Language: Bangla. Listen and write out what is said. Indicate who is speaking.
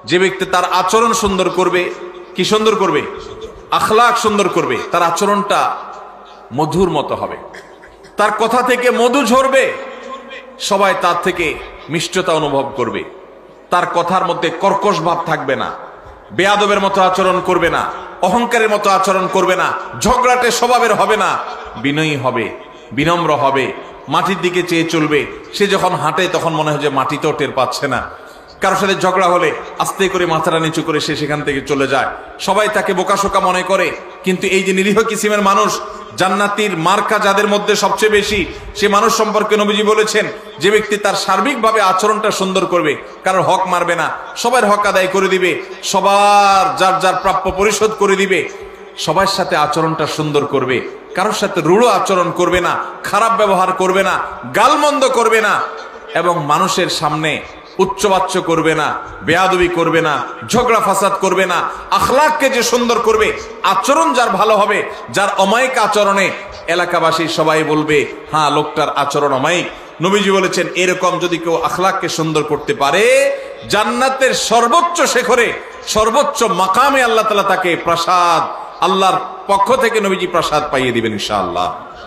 Speaker 1: যে ব্যক্তি তার আচরণ সুন্দর করবে, কি সুন্দর করবে? আখলাক সুন্দর করবে, তার আচরণটা মধুর মতো হবে, তার কথা থেকে মধু ঝরবে, সবাই তার থেকে মিষ্টতা অনুভব করবে, তার কথার মধ্যে কর্কশ ভাব থাকবে না, বেয়াদবের মতো আচরণ করবে না, অহংকারের মতো আচরণ করবে না, ঝগড়াটে স্বভাবের হবে না, বিনয়ী হবে, বিনম্র হবে, মাটির দিকে চেয়ে চলবে। সে যখন হাঁটে তখন মনে হয় যে মাটিতেও টের পাচ্ছে না। কারোর সাথে ঝগড়া হলে আস্তে করে মাথাটা নিচু করে সে সেখান থেকে চলে যায়। সবাই তাকে বোকাশোকা মনে করে, কিন্তু এই যে নিরীহ কিসিমের মানুষ, জান্নাতীর মার্কা যাদের মধ্যে সবচেয়ে বেশি, সে মানুষ সম্পর্কে নবীজি বলেছেন যে ব্যক্তি তার সার্বিকভাবে আচরণটা সুন্দর করবে, কারোর হক মারবে না, সবার হক আদায় করে দিবে, সবার যার যার প্রাপ্য পরিশোধ করে দিবে, সবার সাথে আচরণটা সুন্দর করবে, কারোর সাথে রূঢ় আচরণ করবে না, খারাপ ব্যবহার করবে না, গালমন্দ করবে না, এবং মানুষের সামনে উচ্চবাচ্য করবে না, বেয়াদবি করবে না, ঝগড়া ফাসাদ করবে না। আখলাককে যে সুন্দর করবে, আচরণ যার ভালো হবে, যার অমায়িক আচরণে এলাকাবাসী সবাই বলবে হ্যাঁ লোকটার আচরণ অমায়িক। নবীজি বলেছেন এরকম যদি কেউ আখলাককে সুন্দর করতে পারে, জান্নাতের সর্বোচ্চ শিখরে, সর্বোচ্চ মাকামে আল্লাহ তাআলা তাকে প্রাসাদ, আল্লাহর পক্ষ থেকে নবীজি প্রাসাদ পাইয়ে দিবেন ইনশাআল্লাহ।